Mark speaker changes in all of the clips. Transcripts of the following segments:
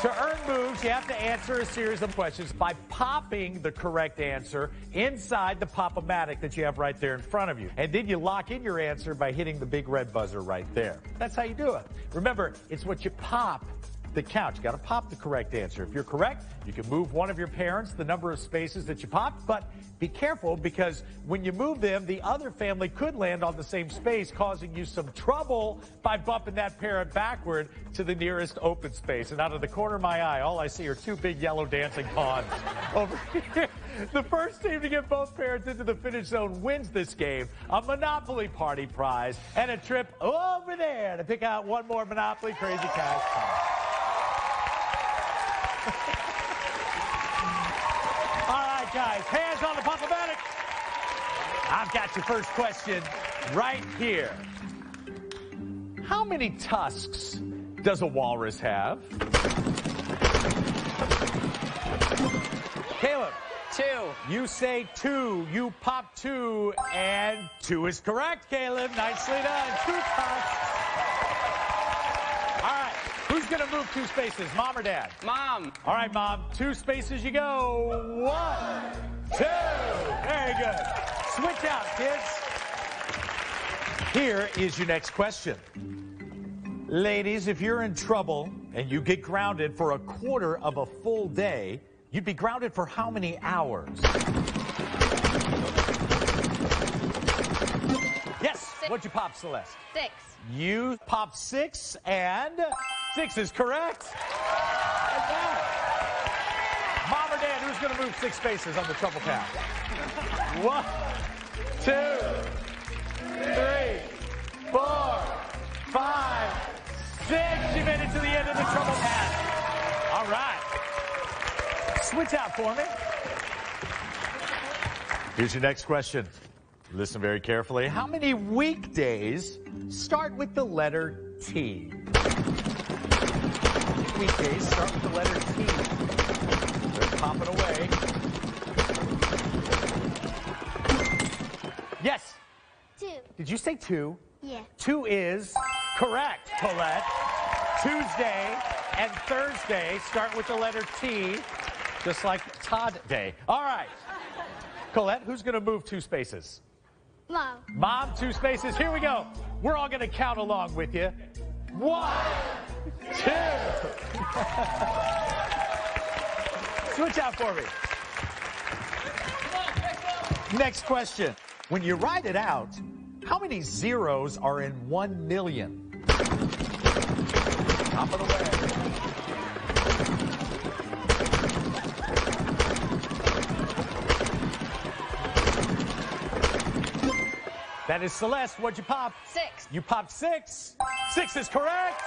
Speaker 1: To earn moves, you have to answer a series of questions by popping the correct answer inside the Pop-O-Matic that you have right there in front of you. And then you lock in your answer by hitting the big red buzzer right there. That's how you do it. Remember, it's what you pop that counts. You got to pop the correct answer. If you're correct, you can move one of your parents the number of spaces that you popped, but be careful because when you move them, the other family could land on the same space, causing you some trouble by bumping that parent backward to the nearest open space. And out of the corner of my eye, all I see are two big yellow dancing pawns over here. The first team to get both parents into the finish zone wins this game, a Monopoly Party prize, and a trip over there to pick out one more Monopoly Crazy Cash prize. All right, guys, hands on the Pop-O-Matic. I've got your first question right here. How many tusks does a walrus have? Caleb.
Speaker 2: 2.
Speaker 1: You say 2. You pop 2, and 2 is correct, Caleb. Nicely done. 2 tusks. All right. Who's going to move 2 spaces, Mom or Dad?
Speaker 2: Mom.
Speaker 1: All right, Mom. 2 spaces you go. 1, 2. Very good. Switch out, kids. Here is your next question. Ladies, if you're in trouble and you get grounded for a quarter of a full day, you'd be grounded for how many hours? Yes.
Speaker 2: 6.
Speaker 1: What'd you pop, Celeste?
Speaker 2: 6.
Speaker 1: You popped 6, and 6 is correct. Mom or Dad, who's going to move 6 spaces on the trouble count? 1, 2, 3, 4, 5, 6. You made it to the end of the trouble path. All right. Switch out for me. Here's your next question. Listen very carefully. How many weekdays start with the letter T? Weekdays start with the letter T. They're popping away. Yes.
Speaker 3: 2.
Speaker 1: Did you say 2?
Speaker 3: Yeah.
Speaker 1: 2 is correct, Colette. Tuesday and Thursday start with the letter T, just like Todd Day. All right. Colette, who's going to move 2 spaces?
Speaker 3: Mom.
Speaker 1: Mom, 2 spaces. Here we go. We're all going to count along with you. 1, 2. Switch out for me. Next question. When you write it out, how many zeros are in 1 million? Top of the way. That is Celeste. What'd you pop?
Speaker 2: 6.
Speaker 1: You popped 6. 6 is correct.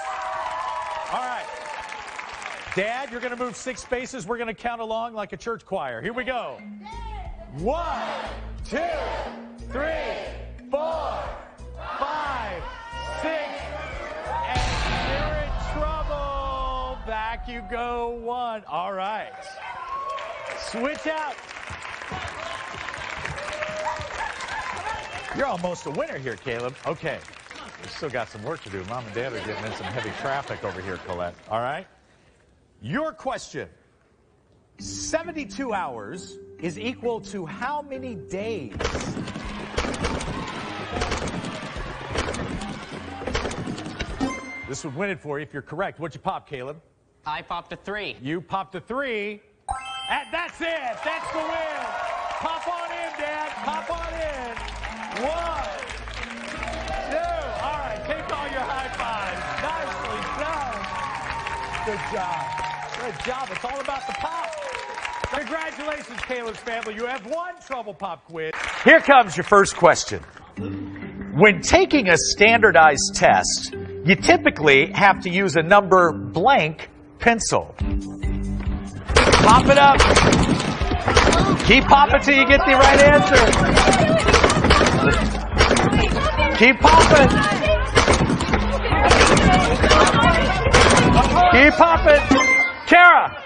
Speaker 1: All right. Dad, you're going to move 6 spaces. We're going to count along like a church choir. Here we go. 1, 2, 3, 4, 5, 6. And you're in trouble. Back you go 1. All right. Switch out. You're almost a winner here, Caleb. Okay. We've still got some work to do. Mom and Dad are getting in some heavy traffic over here, Colette. All right? Your question. 72 hours is equal to how many days? This would win it for you if you're correct. What'd you pop, Caleb?
Speaker 2: I popped a 3.
Speaker 1: You popped a 3. And that's it. That's the win. Pop on in, Dad. Pop on in. 1, 2. All right. Take all your high fives. Nicely done. Good job. Good job. It's all about the pop. Congratulations, Caleb's family. You have won Trouble Pop Quiz. Here comes your first question. When taking a standardized test, you typically have to use a number blank pencil. Pop it up. Keep popping till you get the right answer. Keep popping. Keep popping. Kara.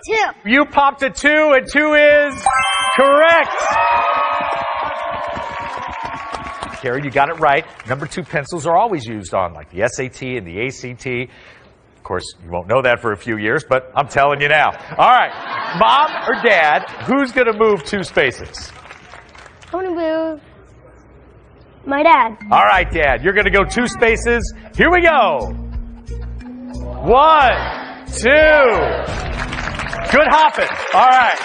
Speaker 3: 2.
Speaker 1: You popped a 2, and 2 is correct. Kara, you got it right. Number 2 pencils are always used on like the SAT and the ACT. Of course, you won't know that for a few years, but I'm telling you now. All right, Mom or Dad, who's going to move 2 spaces?
Speaker 2: I'm going to move my dad.
Speaker 1: All right, Dad, you're going to go 2 spaces. Here we go. 1, 2. Good hopping. All right.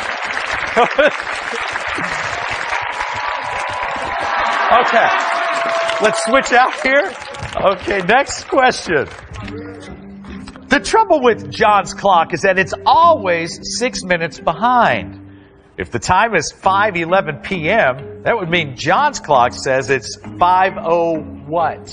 Speaker 1: Okay. Let's switch out here. Okay, next question. The trouble with John's clock is that it's always 6 minutes behind. If the time is 5:11 p.m., that would mean John's clock says it's 5:00 what?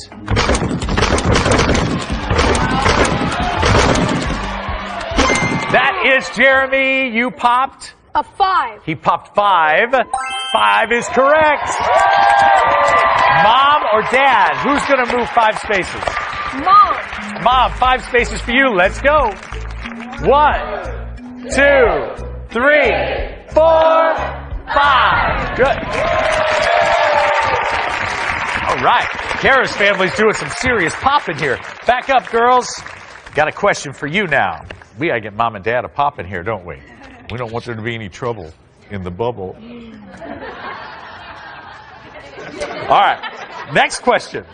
Speaker 1: That is Jeremy. You popped?
Speaker 2: A 5.
Speaker 1: He popped 5. 5 is correct. Mom or Dad, who's going to move 5 spaces?
Speaker 2: Mom.
Speaker 1: Mom, 5 spaces for you. Let's go. 1, 2, 3, 4, 5. Good. All right. Kara's family's doing some serious popping here. Back up, girls. Got a question for you now. We gotta get Mom and Dad a pop in here, don't we? We don't want there to be any trouble in the bubble. All right. Next question.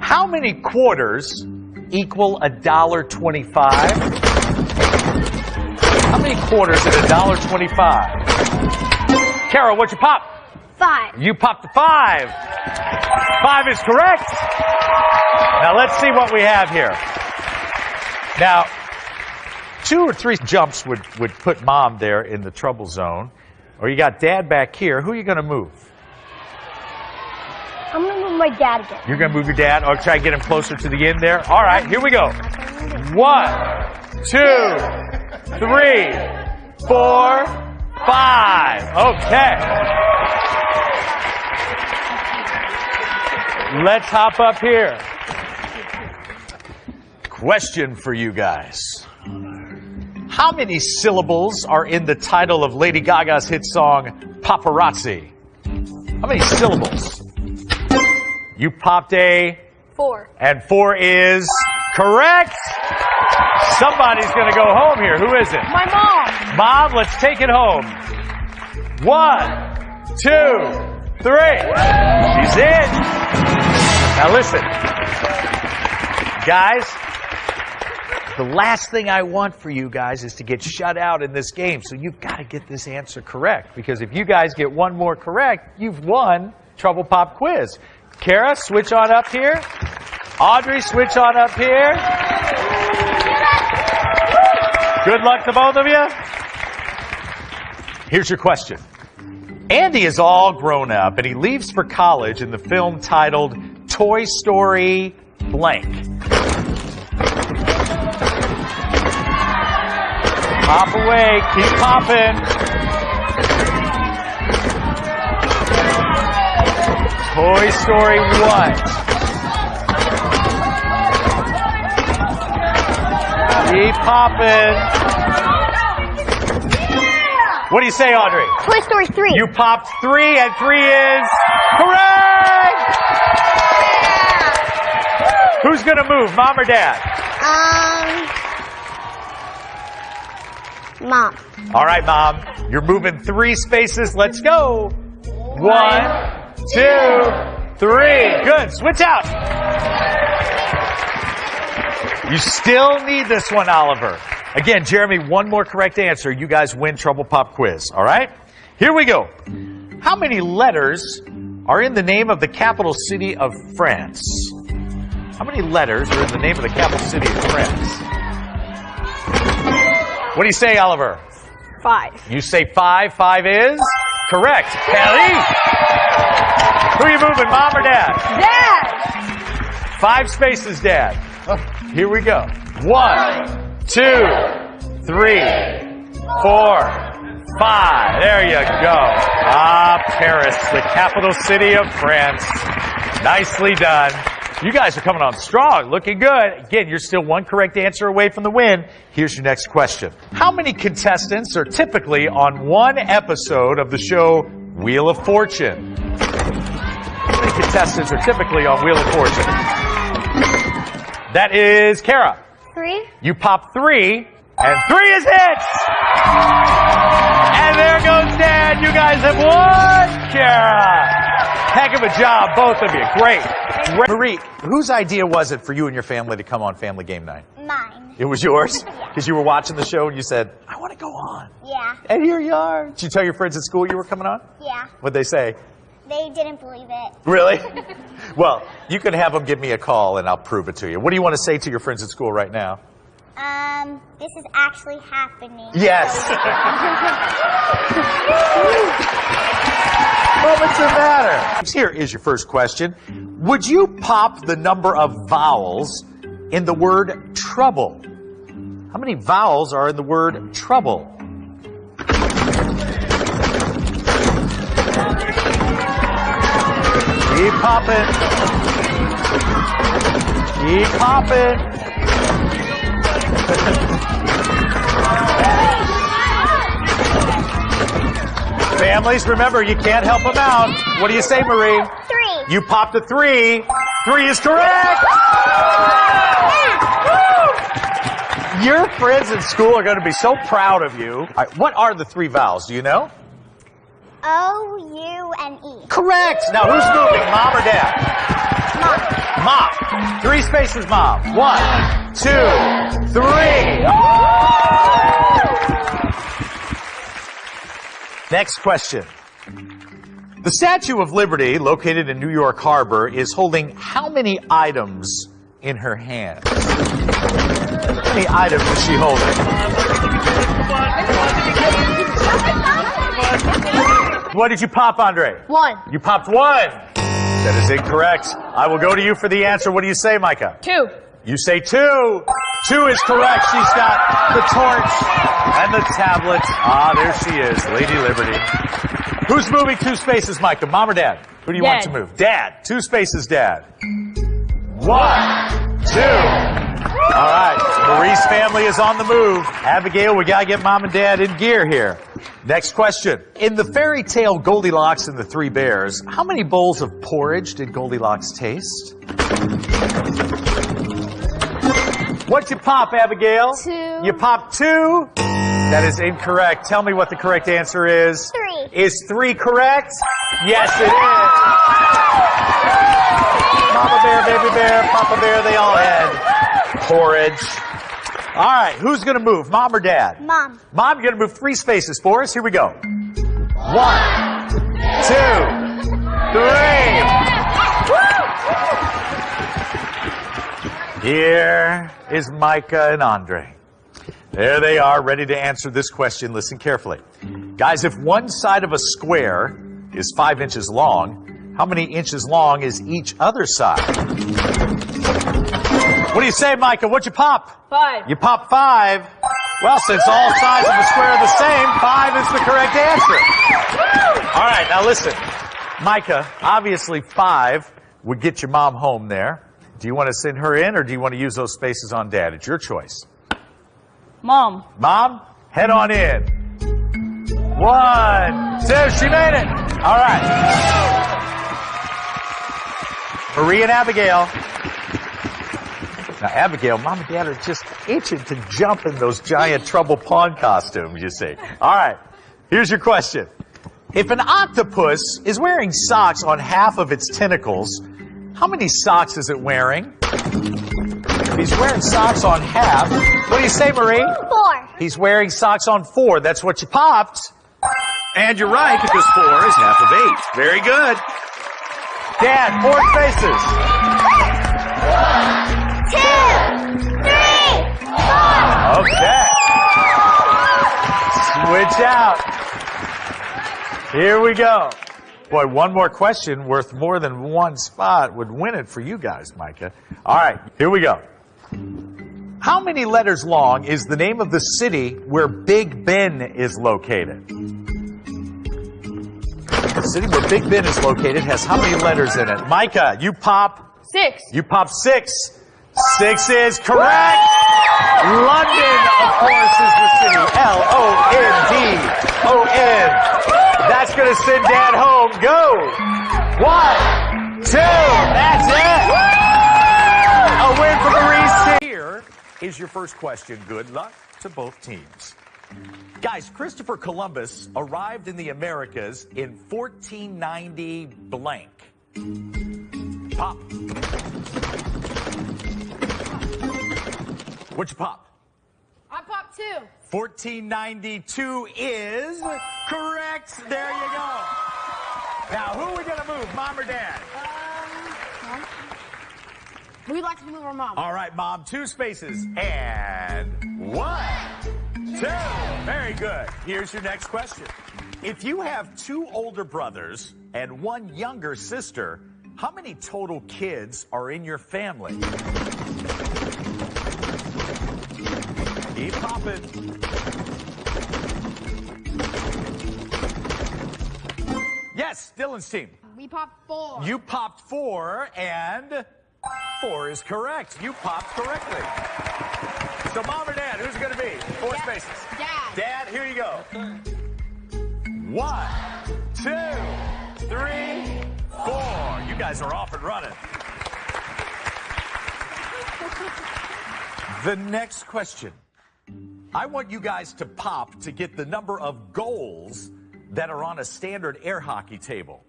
Speaker 1: How many quarters equal $1.25? How many quarters is $1.25? Kara, what'd you pop?
Speaker 2: 5.
Speaker 1: You popped the 5. 5 is correct. Now let's see what we have here. Now, 2 or 3 jumps would put Mom there in the trouble zone. Or you got Dad back here. Who are you going to move?
Speaker 2: I'm going to move my dad again.
Speaker 1: You're going to move your dad? Or try to get him closer to the end there? All right, here we go. 1, 2, 3, 4, 5. Okay. Let's hop up here. Question for you guys. How many syllables are in the title of Lady Gaga's hit song, Paparazzi? How many syllables? You popped a
Speaker 2: 4.
Speaker 1: And 4 is correct. Somebody's going to go home here. Who is it?
Speaker 2: My mom.
Speaker 1: Mom, let's take it home. 1, 2, 3. She's in. Now listen. Guys, the last thing I want for you guys is to get shut out in this game. So you've got to get this answer correct. Because if you guys get one more correct, you've won Trouble Pop Quiz. Kara, switch on up here. Audrey, switch on up here. Good luck to both of you. Here's your question. Andy is all grown up and he leaves for college in the film titled Toy Story blank. Pop away, keep popping. Toy Story what? Keep popping. What do you say, Audrey?
Speaker 2: Toy Story 3.
Speaker 1: You popped 3, and 3 is correct! Who's going to move, Mom or Dad?
Speaker 2: Mom.
Speaker 1: All right, Mom. You're moving 3 spaces. Let's go. 1, 2, 3. Good. Switch out. You still need this one, Oliver. Again, Jeremy, one more correct answer. You guys win Trouble Pop Quiz. All right? Here we go. How many letters are in the name of the capital city of France? How many letters are in the name of the capital city of France? What do you say, Oliver?
Speaker 2: 5.
Speaker 1: You say 5. 5 is correct. Kelly? Who are you moving, Mom or Dad?
Speaker 2: Dad.
Speaker 1: 5 spaces, Dad. Here we go. 1, 2, 3, 4, 5. There you go. Ah, Paris, the capital city of France. Nicely done. You guys are coming on strong, looking good. Again, you're still one correct answer away from the win. Here's your next question. How many contestants are typically on one episode of the show Wheel of Fortune? How many contestants are typically on Wheel of Fortune? That is Kara.
Speaker 2: 3.
Speaker 1: You pop 3, and 3 is hit! And there goes Dad. You guys have won, Kara. Heck of a job, both of you. Great. Marie, whose idea was it for you and your family to come on Family Game Night?
Speaker 2: Mine.
Speaker 1: It was yours? Because you were watching the show and you said, I want to go on.
Speaker 2: Yeah.
Speaker 1: And here you are. Did you tell your friends at school you were coming on?
Speaker 2: Yeah.
Speaker 1: What'd they say?
Speaker 2: They didn't believe it.
Speaker 1: Really? Well, you can have them give me a call and I'll prove it to you. What do you want to say to your friends at school right now?
Speaker 2: This is actually happening.
Speaker 1: Yes. Well, what's the matter? Here is your first question. Would you pop the number of vowels in the word trouble? How many vowels are in the word trouble? Keep popping. Keep popping. Families, remember, you can't help them out. What do you say, Marie?
Speaker 2: 3.
Speaker 1: You popped a 3. 3 is correct. Your friends at school are going to be so proud of you. All right, what are the 3 vowels? Do you know?
Speaker 2: O, U, and E.
Speaker 1: Correct. Now, who's moving, Mom or Dad?
Speaker 2: Mom.
Speaker 1: Mom. 3 spaces, Mom. 1, 2, 3. Next question. The Statue of Liberty, located in New York Harbor, is holding how many items in her hands? How many items is she holding? What did you pop, Andre?
Speaker 2: 1.
Speaker 1: You popped 1. That is incorrect. I will go to you for the answer. What do you say, Micah?
Speaker 2: 2.
Speaker 1: You say 2. 2 is correct. She's got the torch and the tablet. Ah, there she is, Lady Liberty. Who's moving 2 spaces, Micah? Mom or Dad? Who do you want to move? Dad. 2 spaces, Dad. 1, 2. All right. Marie's family is on the move. Abigail, we gotta get Mom and Dad in gear here. Next question. In the fairy tale Goldilocks and the 3 Bears, how many bowls of porridge did Goldilocks taste? What'd you pop, Abigail?
Speaker 2: 2.
Speaker 1: You popped 2? That is incorrect. Tell me what the correct answer is.
Speaker 2: 3.
Speaker 1: Is 3 correct? Yes, it is. Mama bear, baby bear, Papa bear, they all had porridge. All right, who's going to move, Mom or Dad?
Speaker 2: Mom.
Speaker 1: Mom, you're going to move 3 spaces for us. Here we go. 1, 2, 3. Here is Micah and Andre. There they are, ready to answer this question. Listen carefully. Guys, if one side of a square is 5 inches long, how many inches long is each other side? What do you say, Micah? What'd you pop?
Speaker 2: 5.
Speaker 1: You popped 5. Well, since all sides of the square are the same, 5 is the correct answer. All right, now listen. Micah, obviously 5 would get your mom home there. Do you want to send her in, or do you want to use those spaces on Dad? It's your choice.
Speaker 2: Mom.
Speaker 1: Mom, head on in. 1, 2, she made it. All right. Marie and Abigail. Now, Abigail, Mom and Dad are just itching to jump in those giant Trouble Pond costumes, you see. All right, here's your question. If an octopus is wearing socks on half of its tentacles, how many socks is it wearing? If he's wearing socks on half, what do you say, Marie?
Speaker 2: 4.
Speaker 1: He's wearing socks on 4. That's what you popped. And you're right, because 4 is half of 8. Very good. Dad, 4 spaces.
Speaker 2: 1, 2, 3, 4.
Speaker 1: Okay. Switch out. Here we go. Boy, one more question worth more than 1 spot would win it for you guys, Micah. All right, here we go. How many letters long is the name of the city where Big Ben is located? The city where Big Ben is located has how many letters in it? Micah, you pop.
Speaker 2: 6.
Speaker 1: You pop 6. 6 is correct. London, of course, is the city. L-O-N-D-O-N. That's going to send Dad home. Go. 1, 2. That's it. A win for Marie's team. Here is your first question. Good luck to both teams. Guys, Christopher Columbus arrived in the Americas in 1490 blank. Pop. What'd you pop?
Speaker 2: I popped 2.
Speaker 1: 1492 is correct. There you go. Now, who are we going to move, Mom or Dad?
Speaker 2: Mom. We'd like to move our mom.
Speaker 1: All right, Mom, 2 spaces. And 1, 2. Very good. Here's your next question. If you have 2 older brothers and 1 younger sister, how many total kids are in your family? Keep popping. Yes, Dylan's team.
Speaker 2: We popped 4.
Speaker 1: You popped 4, and 4 is correct. You popped correctly. So, Mom or Dad, who's it going to be? 4 spaces.
Speaker 2: Dad.
Speaker 1: Dad, here you go. 1, 2, 3, 4. You guys are off and running. The next question. I want you guys to pop to get the number of goals that are on a standard air hockey table.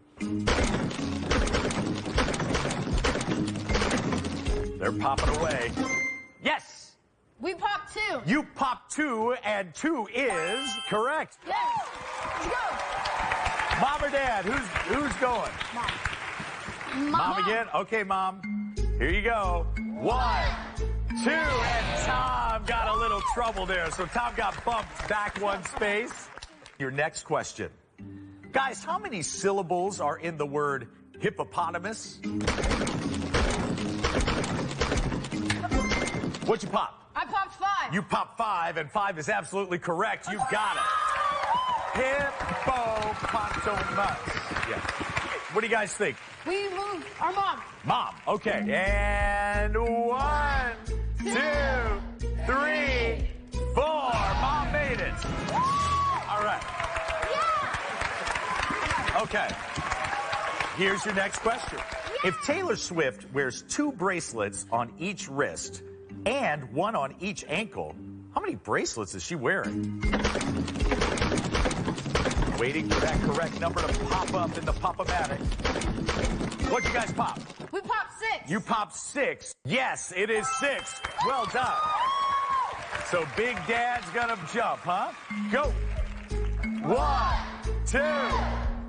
Speaker 1: They're popping away. Yes!
Speaker 2: We popped 2.
Speaker 1: You popped 2, and 2 is correct.
Speaker 2: Yes. Let's go.
Speaker 1: Mom or Dad, who's going?
Speaker 2: Mom.
Speaker 1: Mom again? Okay, Mom. Here you go. 1, 2, and Tom got a little trouble there. So Tom got bumped back 1 space. Your next question. Guys, how many syllables are in the word hippopotamus? What'd you pop?
Speaker 2: I popped 5.
Speaker 1: You popped 5, and 5 is absolutely correct. You got it. Hippopotamus. Yeah. What do you guys think?
Speaker 2: We moved our mom.
Speaker 1: Mom. Okay. And 1, 2, 3, 4. Mom made it. All right. Okay. Here's your next question. If Taylor Swift wears 2 bracelets on each wrist and 1 on each ankle, how many bracelets is she wearing? Waiting for that correct number to pop up in the Pop-O-Matic. What'd you guys pop?
Speaker 2: We popped 6.
Speaker 1: You popped 6. Yes, it is 6. Well done. So Big Dad's gonna jump, huh? Go. 1, 2,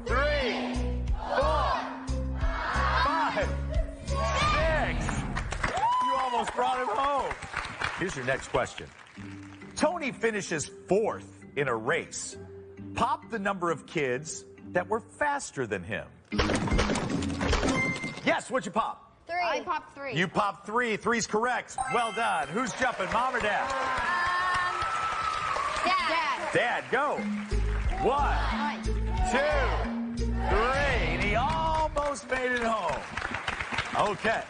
Speaker 1: 3, 4, 5, 6. You almost brought him home. Here's your next question. Tony finishes 4th in a race. Pop the number of kids that were faster than him. Yes, what'd you pop?
Speaker 2: 3. I popped 3.
Speaker 1: You popped 3. 3's correct. Well done. Who's jumping, Mom or Dad?
Speaker 2: Dad.
Speaker 1: Dad, go. 1, 2, 3. And he almost made it home. Okay.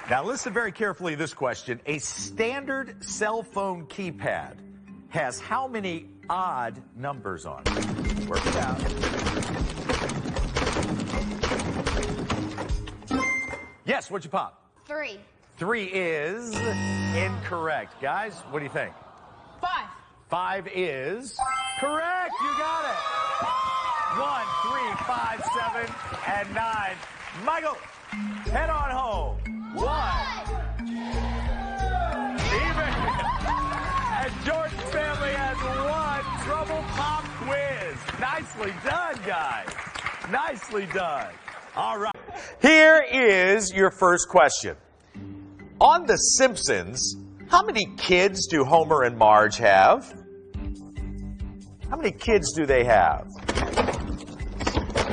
Speaker 1: Now listen very carefully to this question. A standard cell phone keypad has how many odd numbers on it? Work it out. Yes, what'd you pop?
Speaker 2: 3.
Speaker 1: 3 is incorrect. Guys, what do you think?
Speaker 2: 5.
Speaker 1: 5 is correct. You got it. 1, 3, 5, 7, and 9. Michael, head on home. 1. Even. And Jordan's family has 1 Trouble Pop quiz. Nicely done, guys. Nicely done. All right. Here is your first question. On The Simpsons, how many kids do Homer and Marge have? How many kids do they have?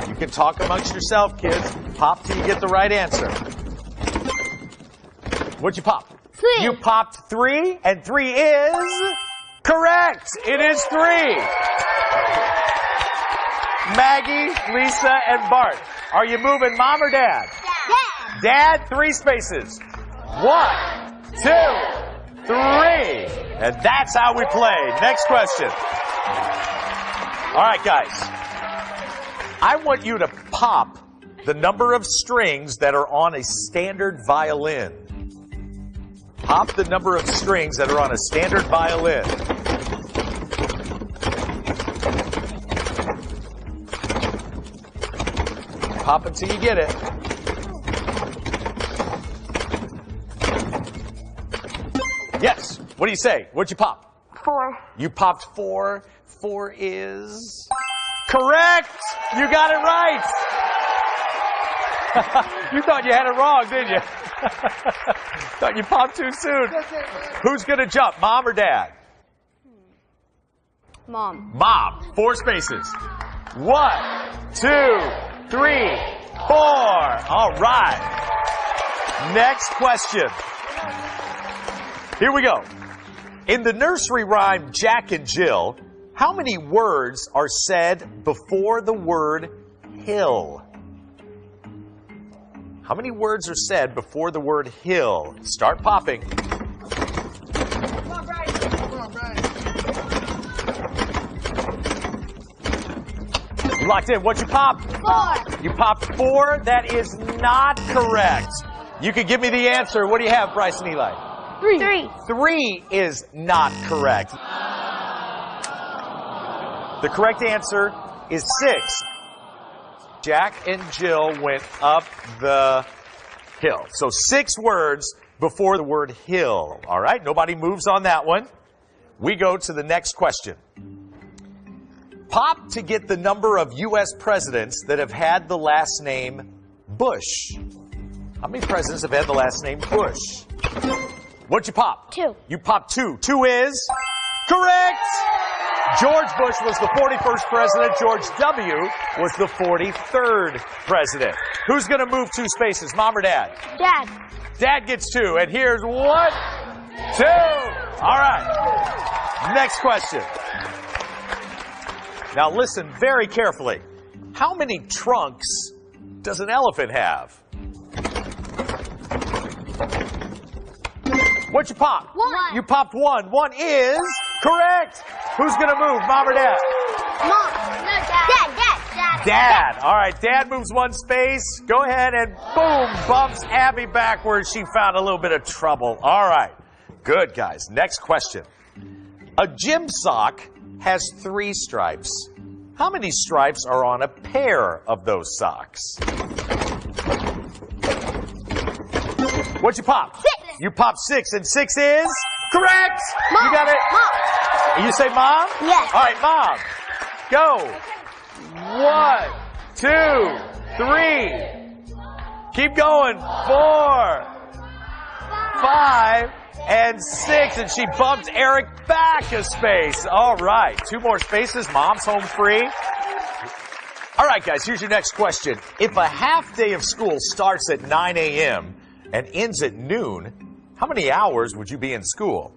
Speaker 1: You can talk amongst yourself, kids. Pop till you get the right answer. What'd you pop?
Speaker 2: 3.
Speaker 1: You popped 3, and 3 is correct. It is 3. Maggie, Lisa, and Bart. Are you moving Mom or Dad?
Speaker 2: Dad.
Speaker 1: Dad, 3 spaces. 1, 2, 3. And that's how we play. Next question. All right, guys. I want you to pop the number of strings that are on a standard violin. Pop the number of strings that are on a standard violin. Pop until you get it. Yes. What do you say? What'd you pop?
Speaker 2: 4.
Speaker 1: You popped 4. 4 is correct. You got it right. You thought you had it wrong, didn't you? Thought you popped too soon. Who's going to jump, Mom or Dad?
Speaker 2: Mom.
Speaker 1: Mom. 4 spaces. 1, 2, 3, 4. All right. Next question. Here we go. In the nursery rhyme Jack and Jill, how many words are said before the word hill? How many words are said before the word hill? Start popping.
Speaker 3: Come on, Brian. Come on, Brian.
Speaker 1: You locked in. What'd you pop?
Speaker 2: 4.
Speaker 1: You popped 4. That is not correct. You could give me the answer. What do you have, Bryce and Eli?
Speaker 2: 3.
Speaker 1: 3 is not correct. The correct answer is 6. Jack and Jill went up the hill. So 6 words before the word hill. All right, nobody moves on that one. We go to the next question. Pop to get the number of U.S. presidents that have had the last name Bush. How many presidents have had the last name Bush? What'd you pop?
Speaker 2: 2.
Speaker 1: You popped 2. 2 is correct. George Bush was the 41st president. George W. was the 43rd president. Who's going to move 2 spaces, Mom or Dad?
Speaker 2: Dad.
Speaker 1: Dad gets 2. And here's 1, 2. All right. Next question. Now listen very carefully. How many trunks does an elephant have? What'd you pop?
Speaker 2: 1.
Speaker 1: You popped 1. 1 is correct. Who's going to move, Mom or Dad?
Speaker 2: Mom. No, Dad.
Speaker 1: Dad. All right, Dad moves 1 space. Go ahead and boom, bumps Abby backwards. She found a little bit of trouble. All right. Good, guys. Next question. A gym sock has 3 stripes. How many stripes are on a pair of those socks? What'd you pop?
Speaker 2: 6.
Speaker 1: You popped 6, and 6 is correct.
Speaker 2: Mom.
Speaker 1: You got it.
Speaker 2: Mom.
Speaker 1: You say Mom?
Speaker 2: Yes.
Speaker 1: All right, Mom. Go. 1, 2, 3. Keep going. 4, 5, and 6. And she bumped Eric back a space. All right. 2 more spaces. Mom's home free. All right, guys, here's your next question. If a half day of school starts at 9 a.m. and ends at noon, how many hours would you be in school?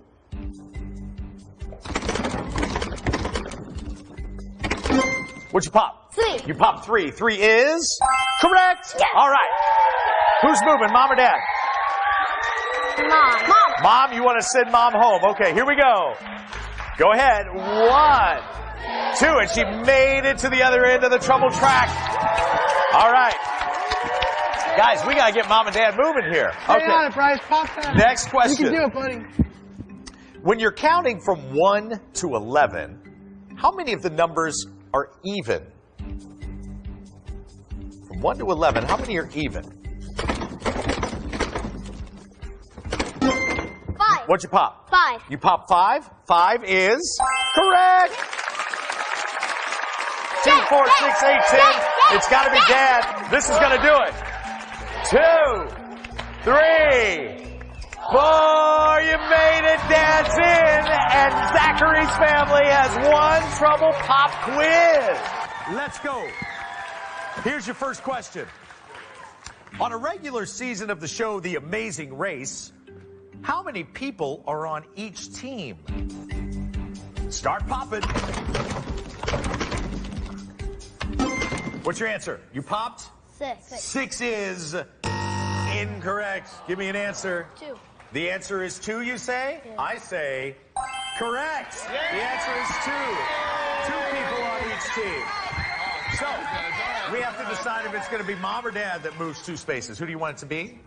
Speaker 1: What'd you pop?
Speaker 2: 3.
Speaker 1: You popped 3. 3 is correct.
Speaker 2: Yes.
Speaker 1: All right. Who's moving, Mom or Dad?
Speaker 2: Mom.
Speaker 1: Mom, you want to send Mom home. Okay, here we go. Go ahead. 1, 2, and she made it to the other end of the trouble track. All right. Guys, we got to get Mom and Dad moving here. Okay.
Speaker 3: Hang on it, Bryce. Pop that.
Speaker 1: Next question.
Speaker 3: You can do it, buddy.
Speaker 1: When you're counting from 1 to 11, how many of the numbers are even? From 1 to 11, how many are even?
Speaker 2: 5.
Speaker 1: What'd you pop?
Speaker 2: 5.
Speaker 1: You popped 5. 5 is correct. 2, 4, 6, 8, 10. It's got to be Dad. This is going to do it. 2, 3, 4. You made it. Dad's in. And Zachary's family has won Trouble Pop Quiz. Let's go. Here's your first question. On a regular season of the show, The Amazing Race, how many people are on each team? Start popping. What's your answer? You popped?
Speaker 2: 6.
Speaker 1: 6 is incorrect. Give me an answer.
Speaker 2: 2.
Speaker 1: The answer is 2, you say?
Speaker 2: Yeah.
Speaker 1: I say correct. The answer is 2. 2 people on each team. So, we have to decide if it's going to be Mom or Dad that moves 2 spaces. Who do you want it to be?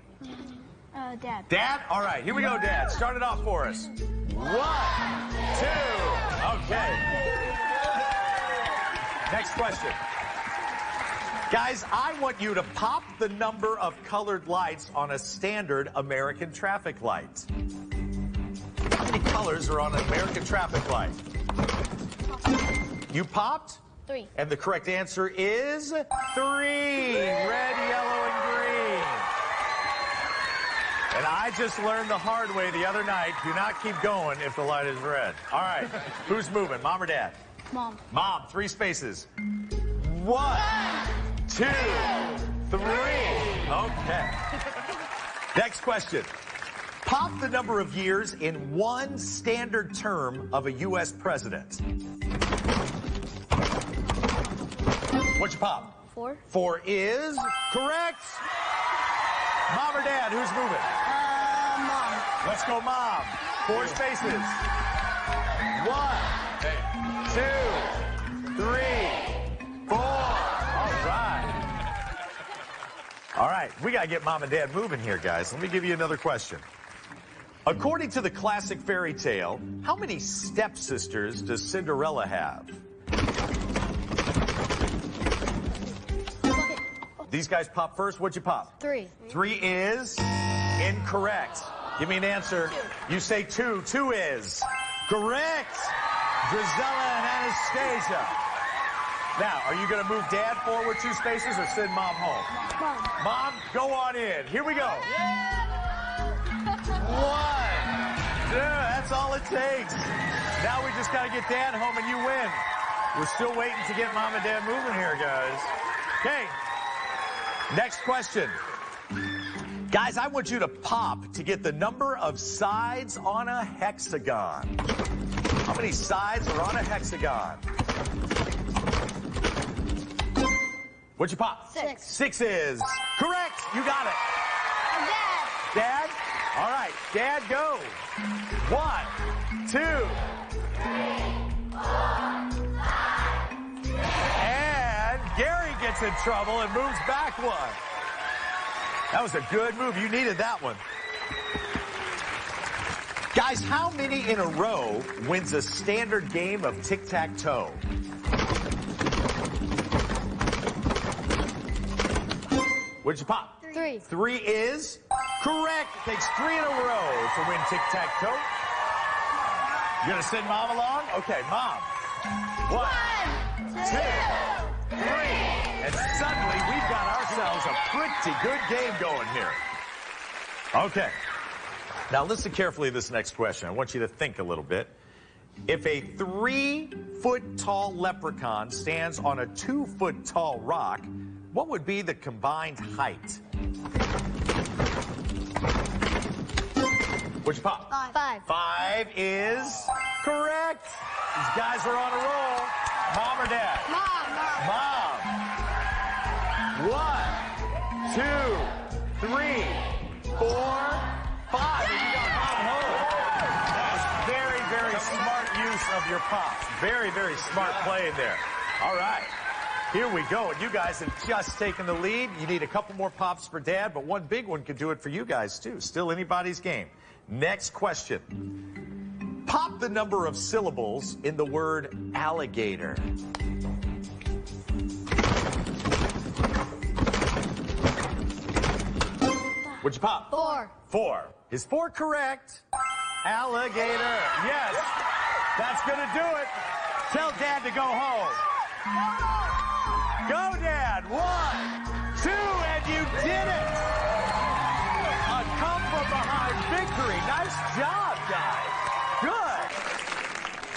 Speaker 2: Dad.
Speaker 1: Dad? All right, here we go, Dad. Start it off for us. 1, 2. Okay. Next question. Guys, I want you to pop the number of colored lights on a standard American traffic light. How many colors are on an American traffic light? You popped?
Speaker 2: 3.
Speaker 1: And the correct answer is 3. Red, yellow, and green. And I just learned the hard way the other night. Do not keep going if the light is red. All right. Who's moving, Mom or Dad?
Speaker 2: Mom.
Speaker 1: Mom, 3 spaces. 1, 2, 3. Okay. Next question. Pop the number of years in one standard term of a U.S. president. What'd you pop?
Speaker 2: 4.
Speaker 1: 4 is correct. Mom or Dad, who's moving?
Speaker 2: Mom.
Speaker 1: Let's go, Mom. 4 spaces. 1, 2, 3, 4. All right. All right, we got to get Mom and Dad moving here, guys. Let me give you another question. According to the classic fairy tale, how many stepsisters does Cinderella have? These guys pop first. What'd you pop?
Speaker 2: 3.
Speaker 1: 3 is incorrect. Give me an answer.
Speaker 2: 2.
Speaker 1: You say 2. 2 is correct. Drizella and Anastasia. Now, are you going to move Dad forward 2 spaces or send Mom home?
Speaker 2: Mom.
Speaker 1: Mom, go on in. Here we go. 1, 2. That's all it takes. Now we just got to get Dad home and you win. We're still waiting to get Mom and Dad moving here, guys. Okay. Next question. Guys, I want you to pop to get the number of sides on a hexagon. How many sides are on a hexagon? What'd you pop?
Speaker 2: 6.
Speaker 1: 6 is correct. You got it.
Speaker 2: Dad.
Speaker 1: Dad? All right. Dad, go. 1, 2. And Gary gets in trouble and moves back 1. That was a good move. You needed that one. Guys, how many in a row wins a standard game of tic-tac-toe? What'd you pop?
Speaker 2: 3.
Speaker 1: 3 is correct. It takes 3 in a row to win tic-tac-toe. You gonna send Mom along? Okay, Mom. 1, 2, 3. And suddenly we've got ourselves a pretty good game going here. Okay. Now listen carefully to this next question. I want you to think a little bit. If a 3-foot-tall leprechaun stands on a 2-foot-tall rock, what would be the combined height? What'd you pop?
Speaker 2: 5.
Speaker 1: 5 is correct. These guys are on a roll. Mom or Dad?
Speaker 2: Mom.
Speaker 1: Mom. 1, 2, 3, 4, 5. And you got Mom home. That was very, very smart use of your pops. Very, very smart play there. All right. Here we go. And you guys have just taken the lead. You need a couple more pops for Dad, but one big one could do it for you guys, too. Still anybody's game. Next question. Pop the number of syllables in the word alligator. What'd you pop?
Speaker 2: 4.
Speaker 1: 4. Is 4 correct? Alligator. Yes. That's going to do it. Tell Dad to go home. Go, Dad. 1, 2, and you did it. A come-from-behind victory. Nice job, guys. Good.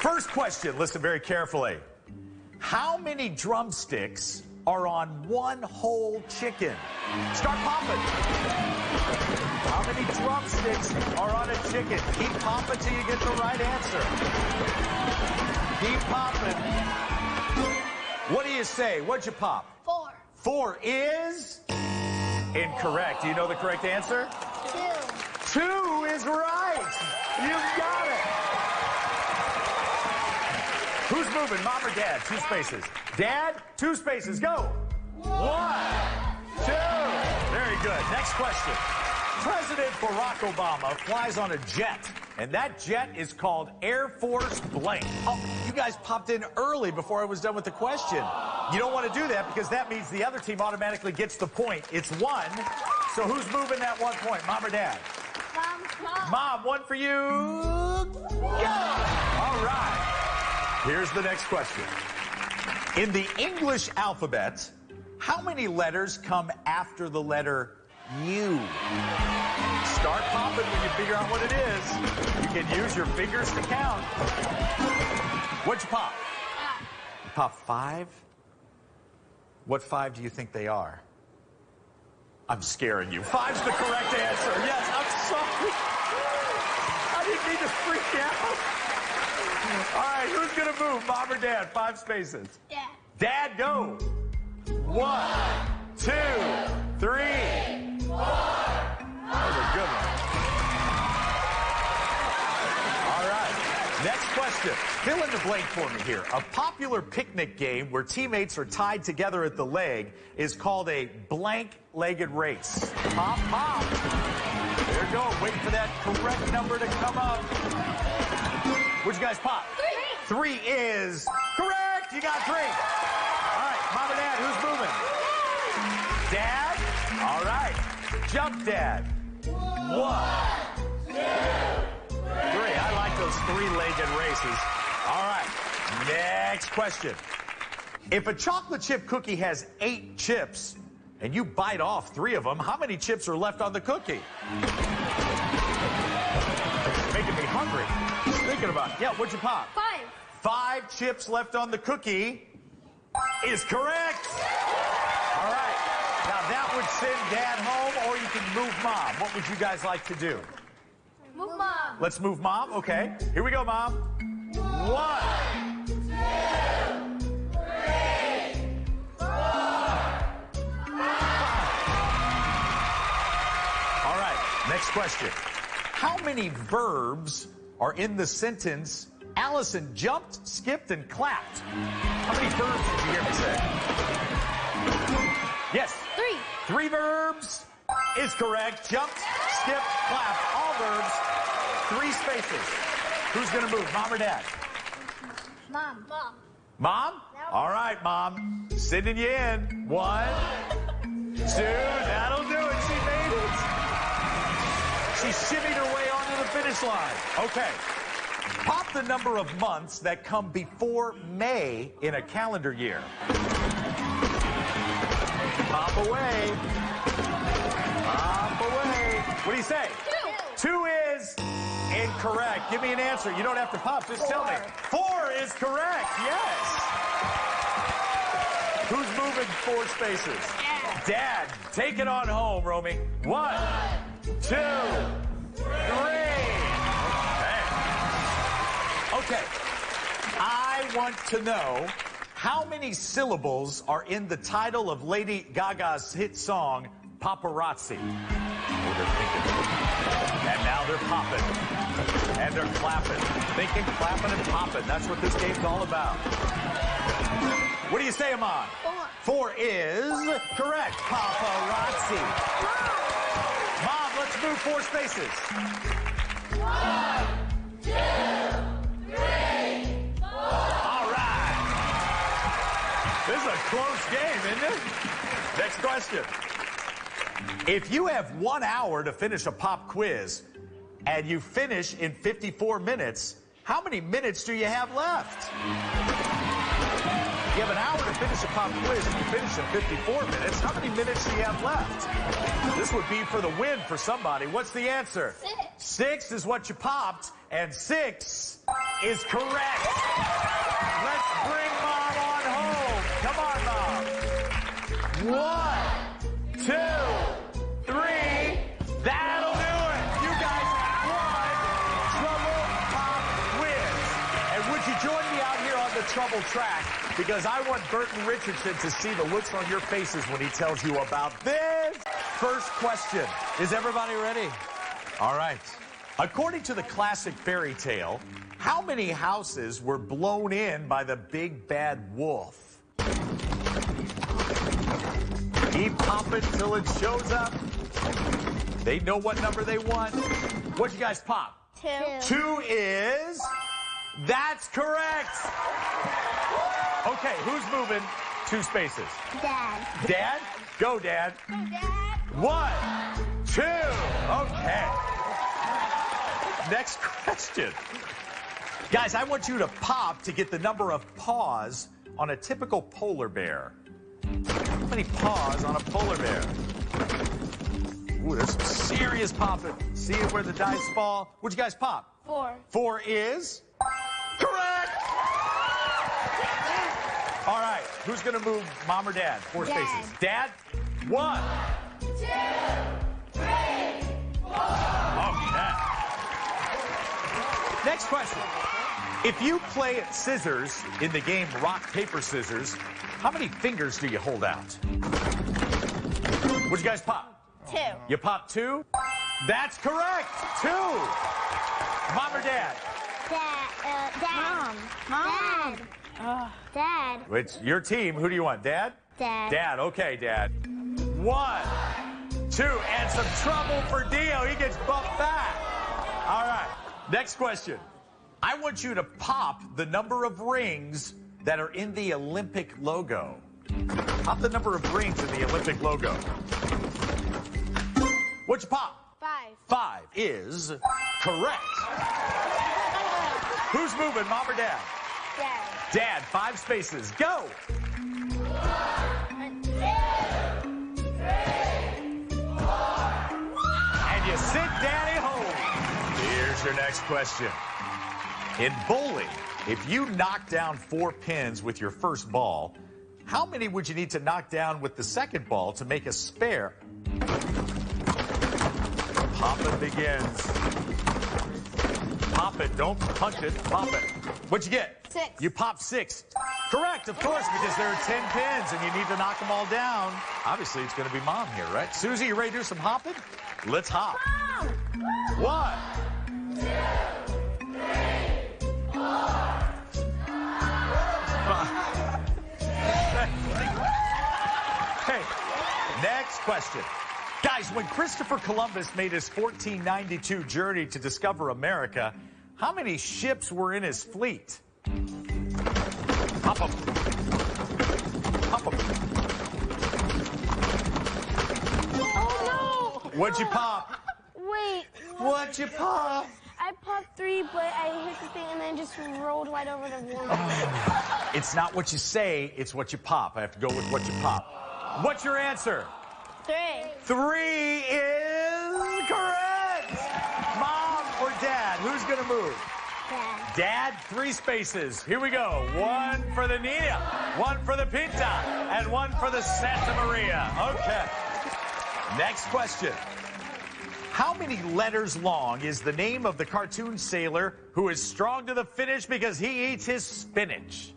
Speaker 1: First question. Listen very carefully. How many drumsticks are on one whole chicken? Start popping. How many drumsticks are on a chicken? Keep popping till you get the right answer. Keep popping. What do you say? What'd you pop?
Speaker 2: 4.
Speaker 1: 4 is incorrect. Do you know the correct answer?
Speaker 2: 2.
Speaker 1: 2 is right. You've got it. Who's moving, Mom or Dad? 2 spaces. Dad, 2 spaces. Go. 1, 2. Very good. Next question. President Barack Obama flies on a jet, and that jet is called Air Force Blank. Oh, you guys popped in early before I was done with the question. You don't want to do that because that means the other team automatically gets the point. It's 1. So who's moving that 1 point, Mom or Dad?
Speaker 2: Mom.
Speaker 1: Mom, 1 for you. Go! All right. Here's the next question. In the English alphabet, how many letters come after the letter U? Start popping when you figure out what it is. You can use your fingers to count. What'd you pop? You pop 5? What 5 do you think they are? I'm scaring you. 5's the correct answer. Yes, I'm sorry. I didn't mean to freak out. All right, who's going to move, Mom or Dad? 5 spaces.
Speaker 2: Dad.
Speaker 1: Dad, go. 1, 2, 3. That was a good one. All right, next question. Fill in the blank for me here. A popular picnic game where teammates are tied together at the leg is called a blank-legged race. Pop, pop. There you go. Waiting for that correct number to come up. What'd you guys pop?
Speaker 2: 3.
Speaker 1: 3 is correct. You got 3. All right, Mom and Dad, who's moving? Dad? All right. Jump, Dad. 1, 2, 3. I like those 3-legged races. All right. Next question. If a chocolate chip cookie has 8 chips and you bite off 3 of them, how many chips are left on the cookie? Making me hungry. Just thinking about it. Yeah, what'd you pop?
Speaker 2: 5.
Speaker 1: 5 chips left on the cookie is correct. All right. Now, that would send Dad home, or you can move Mom. What would you guys like to do?
Speaker 2: Move Mom.
Speaker 1: Let's move Mom. Okay. Here we go, Mom. 1, 2, 3, 4, 5. All right. Next question. How many verbs are in the sentence, Allison jumped, skipped, and clapped? How many verbs did you hear me say? Yes.
Speaker 2: 3.
Speaker 1: 3 verbs is correct. Jumped, skipped, clapped. All verbs. 3 spaces. Who's going to move, Mom or Dad?
Speaker 2: Mom.
Speaker 1: Mom? All right, Mom. Sending you in. 1, 2. That'll do it. She made it. She shimmied her way onto the finish line. Okay. Pop the number of months that come before May in a calendar year. Pop away. Pop away. What do you say?
Speaker 2: 2.
Speaker 1: 2 is incorrect. Give me an answer. You don't have to pop. Just tell me. 4 is correct. Yes. Who's moving 4 spaces? Dad. Take it on home, Romy. 1, 2, 3. Okay. I want to know how many syllables are in the title of Lady Gaga's hit song, Paparazzi. Oh, they're thinking. And now they're popping. And they're clapping. Thinking, clapping, and popping. That's what this game's all about. What do you say, Amon? 4 is correct. Paparazzi. Mom, let's move 4 spaces. 1, 2, 3, 4. All right. This is a close game, isn't it? Next question. If you have 1 hour to finish a pop quiz and you finish in 54 minutes, how many minutes do you have left? You have an hour to finish a pop quiz and you finish in 54 minutes. How many minutes do you have left? This would be for the win for somebody. What's the answer?
Speaker 2: 6.
Speaker 1: 6 is what you popped, and 6 is correct. Let's bring Mom on home. Come on, Mom. 1, 2, 3. That'll do it. You guys have won Trouble Pop Quiz. And would you join me out here on the Trouble track? Because I want Burton Richardson to see the looks on your faces when he tells you about this. First question. Is everybody ready? All right. According to the classic fairy tale, how many houses were blown in by the big bad wolf? Keep popping till it shows up. They know what number they want. What'd you guys pop?
Speaker 2: 2.
Speaker 1: 2 is... That's correct. Okay, who's moving 2 spaces?
Speaker 2: Dad.
Speaker 1: Dad? Go, Dad.
Speaker 2: Go, Dad.
Speaker 1: 1, 2. Okay. Next question. Guys, I want you to pop to get the number of paws on a typical polar bear. How many paws on a polar bear? Ooh, there's some serious popping. See it where the dice fall? What'd you guys pop?
Speaker 2: 4.
Speaker 1: 4 is correct. All right, who's going to move mom or dad? 4
Speaker 2: Dad.
Speaker 1: spaces. Dad? 1, 2, 3, 4. Okay. Next question. If you play at scissors in the game rock, paper, scissors, how many fingers do you hold out? What'd you guys pop?
Speaker 2: 2.
Speaker 1: You pop 2? That's correct. 2. Mom or dad?
Speaker 2: Dad. Dad. Mom. Dad.
Speaker 1: It's your team. Who do you want? Dad?
Speaker 2: Dad.
Speaker 1: Dad. Okay, Dad. 1, 2, and some trouble for Dio. He gets bumped back. All right. Next question. I want you to pop the number of rings that are in the Olympic logo. Pop the number of rings in the Olympic logo. What'd you pop?
Speaker 2: 5.
Speaker 1: 5 is correct. Who's moving, mom or dad?
Speaker 2: Dad.
Speaker 1: Dad, 5 spaces. Go.
Speaker 2: 1, 2, 3, 4.
Speaker 1: And you sit Daddy home. Here's your next question. In bowling, if you knock down 4 pins with your first ball, how many would you need to knock down with the second ball to make a spare? Popping begins. Pop it, don't punch it, pop it. What'd you get?
Speaker 2: 6.
Speaker 1: You popped 6. Correct, of course, because there are 10 pins and you need to knock them all down. Obviously, it's going to be mom here, right? Susie, you ready to do some hopping? Let's hop.
Speaker 2: Mom.
Speaker 1: 1, 2, 3, 4. Hey, next question. Guys, when Christopher Columbus made his 1492 journey to discover America, how many ships were in his fleet? Pop 'em. Pop 'em.
Speaker 2: Oh, no.
Speaker 1: What'd you pop?
Speaker 2: Wait.
Speaker 1: What'd you pop?
Speaker 2: I popped 3, but I hit the thing and then just rolled right over the wall.
Speaker 1: It's not what you say, it's what you pop. I have to go with what you pop. What's your answer?
Speaker 2: 3.
Speaker 1: 3 is correct. Mom or dad, who's going to move?
Speaker 2: Dad.
Speaker 1: Dad, 3 spaces. Here we go. 1 for the Nina, 1 for the Pinta, and 1 for the Santa Maria. Okay. Next question. How many letters long is the name of the cartoon sailor who is strong to the finish because he eats his spinach?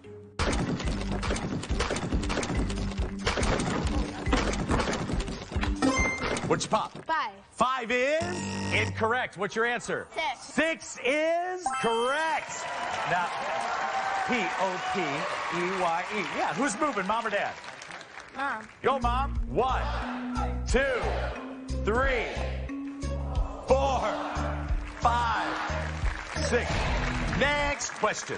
Speaker 1: What'd you pop?
Speaker 2: 5.
Speaker 1: 5 is incorrect. What's your answer?
Speaker 2: 6.
Speaker 1: 6 is correct. Now, P-O-P-E-Y-E. Yeah, who's moving, mom or dad?
Speaker 2: Mom.
Speaker 1: Go, mom. 1, 2, 3, 4, 5, 6. Next question.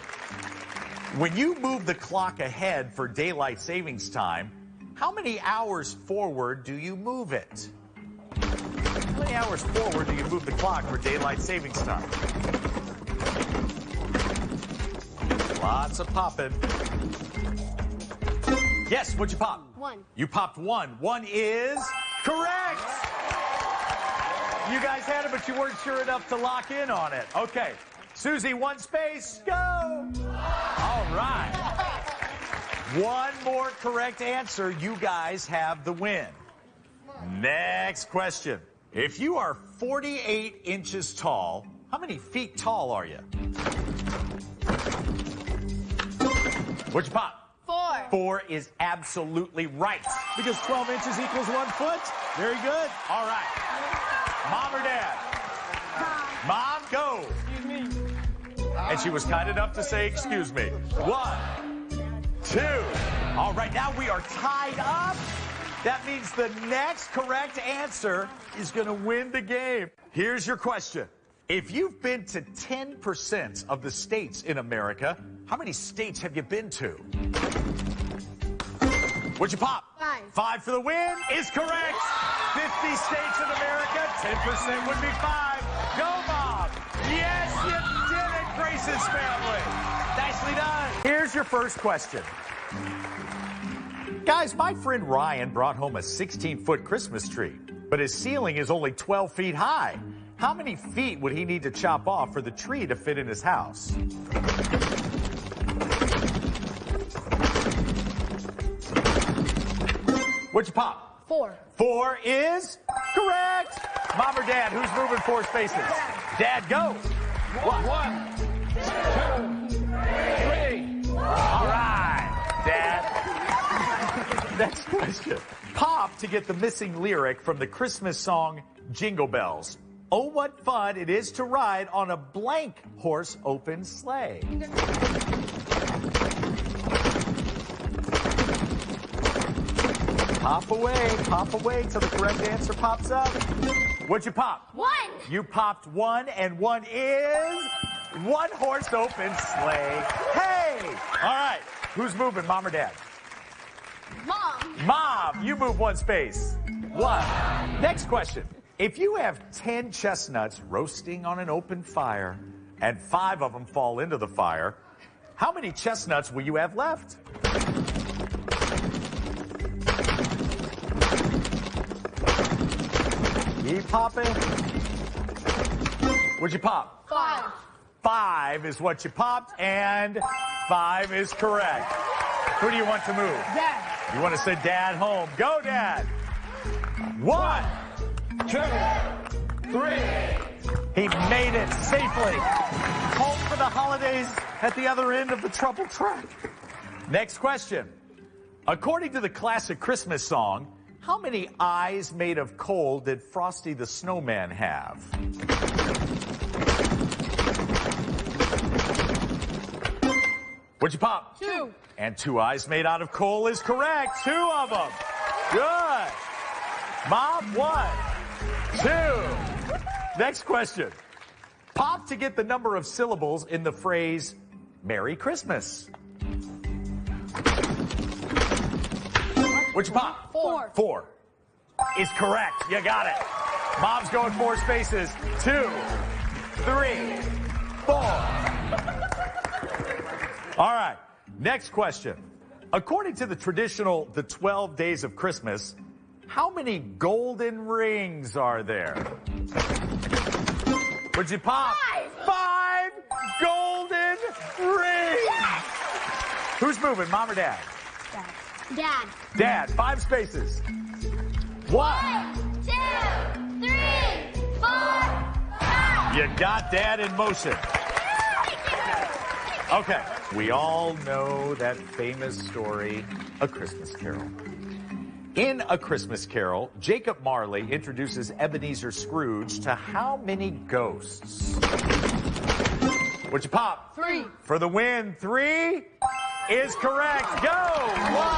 Speaker 1: When you move the clock ahead for daylight savings time, how many hours forward do you move it? How many hours forward do you move the clock for daylight savings time? Lots of popping. Yes, what'd you pop?
Speaker 2: 1.
Speaker 1: You popped 1. 1 is correct. You guys had it, but you weren't sure enough to lock in on it. Okay. Susie, 1 space. Go. All right. 1 more correct answer. You guys have the win. Next question. If you are 48 inches tall, how many feet tall are you? What'd you pop?
Speaker 2: 4.
Speaker 1: 4 is absolutely right. Because 12 inches equals 1 foot. Very good. All right. Mom or dad? Mom, go.
Speaker 3: Excuse me.
Speaker 1: And she was kind enough to say, excuse me. 1, 2. All right, now we are tied up. That means the next correct answer is going to win the game. Here's your question. If you've been to 10% of the states in America, how many states have you been to? What'd you pop?
Speaker 2: 5.
Speaker 1: 5 for the win is correct. 50 states in America, 10% would be 5. Go, Mom. Yes, you did it, Grace's family. Nicely done. Here's your first question. Guys, my friend Ryan brought home a 16-foot Christmas tree, but his ceiling is only 12 feet high. How many feet would he need to chop off for the tree to fit in his house? What'd you pop?
Speaker 2: 4.
Speaker 1: 4 is correct. Mom or Dad, who's moving 4 spaces? Dad, go. 1, 2, 3. All right, Dad. Next question. Pop to get the missing lyric from the Christmas song Jingle Bells. Oh, what fun it is to ride on a blank horse open sleigh. Pop away till the correct answer pops up. What'd you pop?
Speaker 2: 1.
Speaker 1: You popped 1, and 1 is one horse open sleigh. Hey! All right, who's moving, Mom or Dad?
Speaker 2: Mom.
Speaker 1: Mom, you move 1 space. 1. Next question. If you have 10 chestnuts roasting on an open fire and 5 of them fall into the fire, how many chestnuts will you have left? Keep popping. What'd you pop?
Speaker 2: 5.
Speaker 1: 5 is what you popped, and 5 is correct. Who do you want to move?
Speaker 3: Dad.
Speaker 1: You want to say Dad home. Go, Dad. 1, 2, 3. He made it safely. Home for the holidays at the other end of the troubled track. Next question. According to the classic Christmas song, how many eyes made of coal did Frosty the Snowman have? What'd you pop?
Speaker 2: 2.
Speaker 1: And 2 eyes made out of coal is correct. 2 of them. Good. Mom, 1, 2. Next question. Pop to get the number of syllables in the phrase, Merry Christmas. What'd you pop?
Speaker 2: 4.
Speaker 1: 4 is correct. You got it. Mom's going 4 spaces. 2, 3, 4. All right. Next question. According to the traditional The 12 Days of Christmas, how many golden rings are there? What'd you pop? 5 golden rings.
Speaker 2: Yes!
Speaker 1: Who's moving, Mom or Dad?
Speaker 2: Dad.
Speaker 1: Dad, 5 spaces. 1.
Speaker 2: 1, 2, 3, 4, 5.
Speaker 1: You got Dad in motion. Okay, we all know that famous story, A Christmas Carol. In A Christmas Carol, Jacob Marley introduces Ebenezer Scrooge to how many ghosts? What'd you pop?
Speaker 2: 3.
Speaker 1: For the win, 3 is correct. Go! 1,